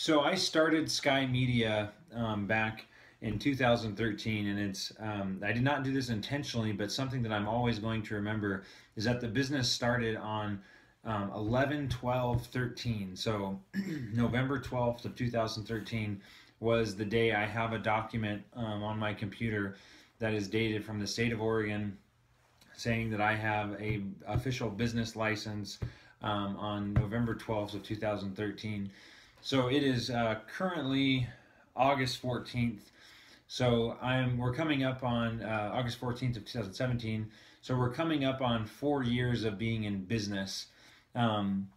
So I started SkEye Media back in 2013, and I did not do this intentionally, but something that I'm always going to remember is that the business started on 11/12/13. So November 12th of 2013 was the day I have a document on my computer that is dated from the state of Oregon saying that I have a official business license on November 12th of 2013. So it is currently August 14th. So we're coming up on August 14th of 2017. So we're coming up on 4 years of being in business. And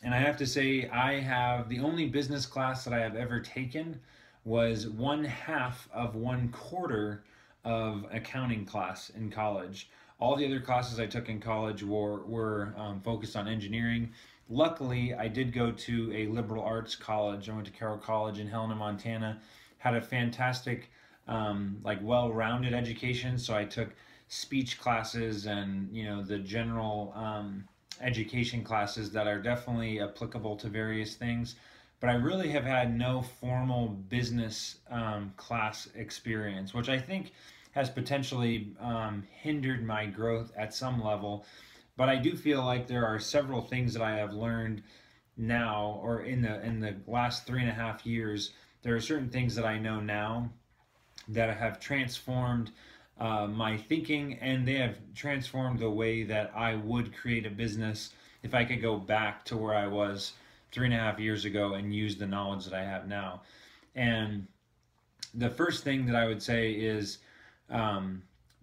I have to say, I have the only business class that I have ever taken was 1/2 of 1/4 of accounting class in college. All the other classes I took in college were focused on engineering. Luckily, I did go to a liberal arts college. I went to Carroll College in Helena, Montana. Had a fantastic, well-rounded education. So I took speech classes and the general education classes that are definitely applicable to various things. But I really have had no formal business class experience, which I think has potentially hindered my growth at some level. But I do feel like there are several things that I have learned now, or in the last 3.5 years. There are certain things that I know now that have transformed my thinking, and they have transformed the way that I would create a business if I could go back to where I was 3.5 years ago and use the knowledge that I have now. And the first thing that I would say is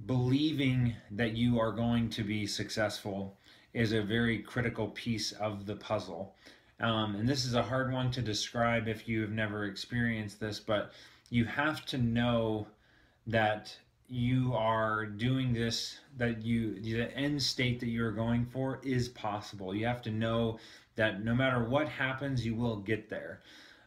believing that you are going to be successful is a very critical piece of the puzzle. And this is a hard one to describe if you have never experienced this, but you have to know that you are doing this, that the end state that you're going for is possible. You have to know that no matter what happens, you will get there.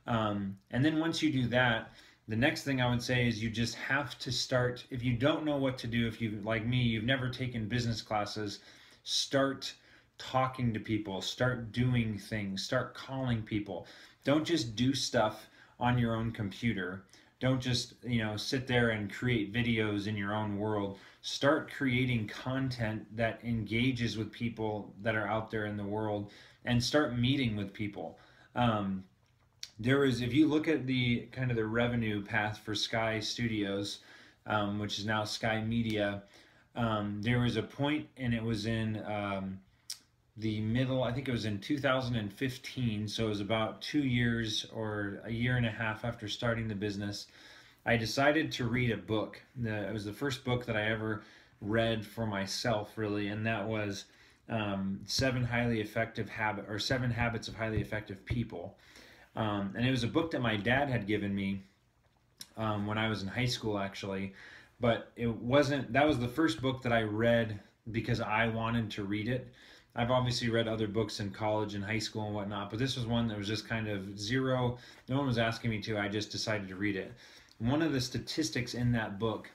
And then once you do that, the next thing I would say is you just have to start. If you don't know what to do, if you, like me, you've never taken business classes, start talking to people, start doing things, start calling people. Don't just do stuff on your own computer. Don't just, sit there and create videos in your own world. Start creating content that engages with people that are out there in the world, and start meeting with people. If you look at the kind of the revenue path for SkEye Studios, which is now SkEye Media, there was a point, and it was in the middle, I think it was in 2015, so it was about 2 years or a year and a half after starting the business. I decided to read a book. It was the first book that I ever read for myself, really, and that was Seven Habits of Highly Effective People. And it was a book that my dad had given me when I was in high school, actually. But that was the first book that I read because I wanted to read it. I've obviously read other books in college and high school and whatnot, but this was one that was just kind of zero. No one was asking me to. I just decided to read it. One of the statistics in that book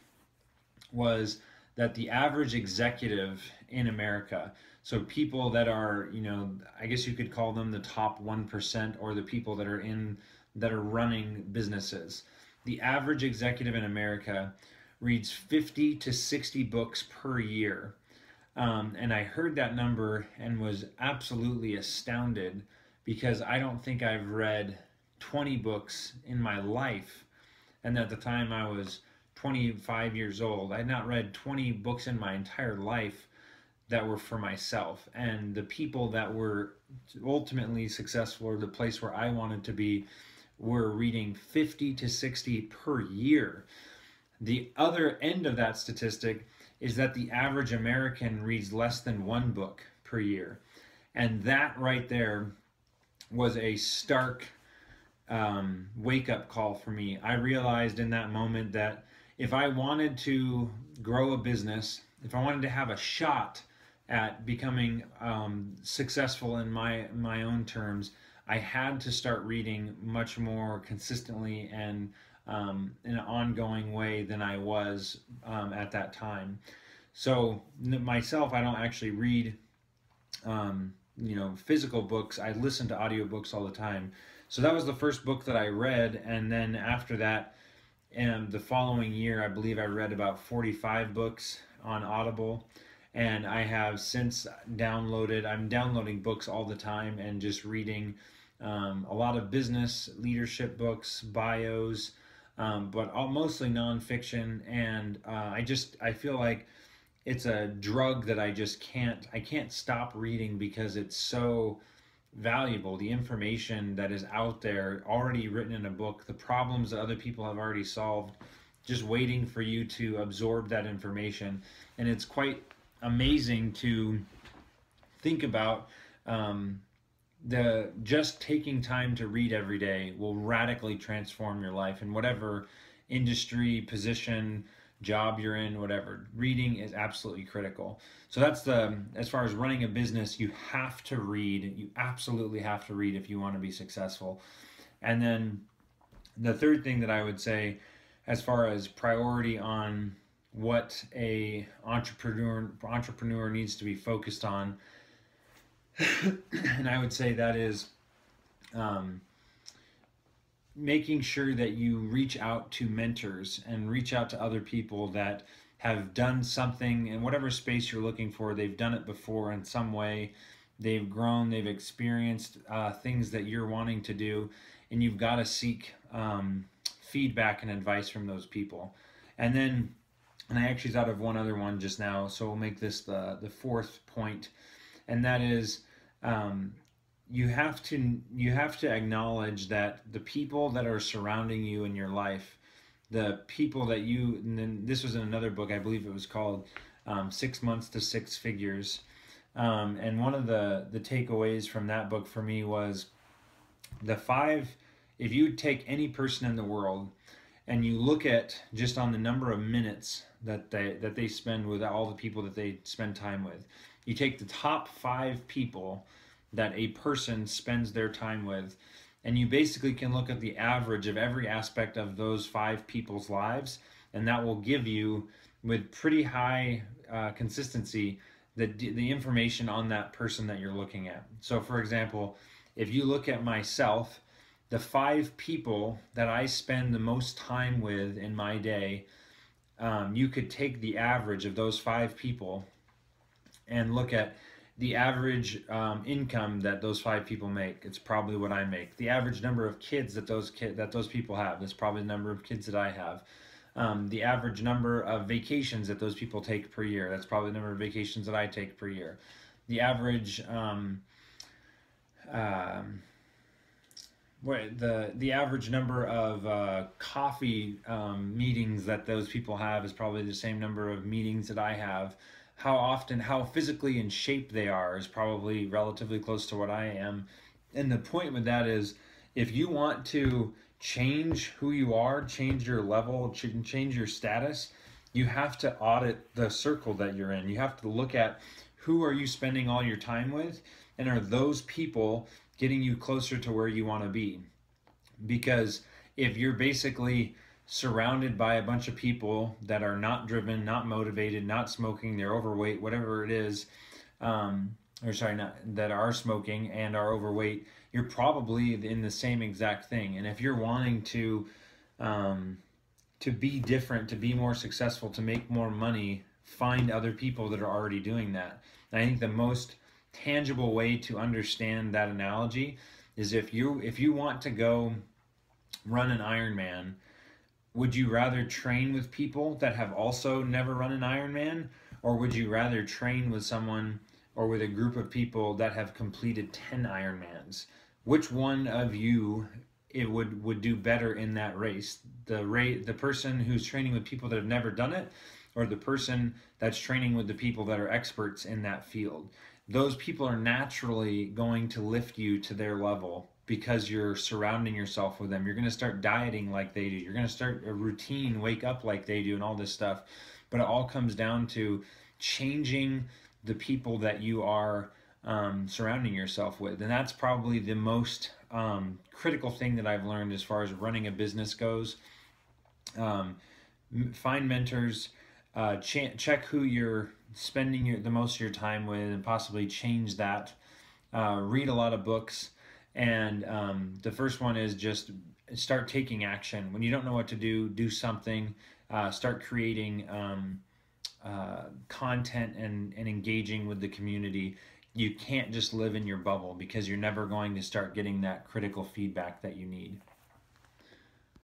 was that the average executive in America, so people that are, I guess you could call them the top 1%, or the people that are running businesses. The average executive in America reads 50 to 60 books per year. And I heard that number and was absolutely astounded, because I don't think I've read 20 books in my life. And at the time I was 25 years old. I had not read 20 books in my entire life that were for myself. And the people that were ultimately successful, or the place where I wanted to be, were reading 50 to 60 per year. The other end of that statistic is that the average American reads less than one book per year. And that right there was a stark wake-up call for me. I realized in that moment that if I wanted to grow a business, if I wanted to have a shot at becoming successful in my own terms, I had to start reading much more consistently and in an ongoing way than I was at that time. So myself, I don't actually read physical books. I listen to audiobooks all the time. So that was the first book that I read, and then after that, and the following year, I believe I read about 45 books on Audible. And I have since I'm downloading books all the time and just reading a lot of business leadership books, bios, but mostly nonfiction. And I feel like it's a drug that I can't stop reading because it's so valuable. The information that is out there already written in a book, the problems that other people have already solved, just waiting for you to absorb that information. And it's quite amazing to think about the just taking time to read every day will radically transform your life in whatever industry, position, job you're in, whatever. Reading is absolutely critical. So that's as far as running a business, you have to read. You absolutely have to read if you want to be successful. And then the third thing that I would say, as far as priority on what a entrepreneur needs to be focused on, and I would say that is making sure that you reach out to mentors and reach out to other people that have done something in whatever space you're looking for. They've done it before in some way. They've grown, they've experienced things that you're wanting to do, and you've got to seek feedback and advice from those people. And I actually thought of one other one just now, so we'll make this the fourth point, and that is you have to acknowledge that the people that are surrounding you in your life, the people that and then this was in another book, I believe it was called 6 Months to Six Figures, and one of the takeaways from that book for me was if you take any person in the world and you look at just on the number of minutes that they spend with all the people that they spend time with, you take the top 5 people that a person spends their time with, and you basically can look at the average of every aspect of those 5 people's lives, and that will give you, with pretty high consistency, the information on that person that you're looking at. So for example, if you look at myself, the 5 people that I spend the most time with in my day, you could take the average of those 5 people and look at the average income that those 5 people make. It's probably what I make. The average number of kids that those people have, that's probably the number of kids that I have. The average number of vacations that those people take per year, that's probably the number of vacations that I take per year. The average the average number of coffee meetings that those people have is probably the same number of meetings that I have. How physically in shape they are is probably relatively close to what I am. And the point with that is, if you want to change who you are, change your level, change your status, you have to audit the circle that you're in. You have to look at who are you spending all your time with, and are those people getting you closer to where you want to be? Because if you're basically surrounded by a bunch of people that are not driven, not motivated, not smoking, they're overweight, whatever it is, that are smoking and are overweight, you're probably in the same exact thing. And if you're wanting to be different, to be more successful, to make more money, find other people that are already doing that. And I think the most tangible way to understand that analogy is if you want to go run an Ironman, would you rather train with people that have also never run an Ironman, or would you rather train with someone or with a group of people that have completed 10 Ironmans? Which one of you would do better in that race? The person who's training with people that have never done it, or the person that's training with the people that are experts in that field? Those people are naturally going to lift you to their level because you're surrounding yourself with them. You're going to start dieting like they do. You're going to start a routine, wake up like they do, and all this stuff. But it all comes down to changing the people that you are surrounding yourself with. And that's probably the most critical thing that I've learned as far as running a business goes. Find mentors, check who you're spending the most of your time with, and possibly change that. read a lot of books. And the first one is just start taking action. When you don't know what to do, do something. Start creating content and engaging with the community. You can't just live in your bubble because you're never going to start getting that critical feedback that you need.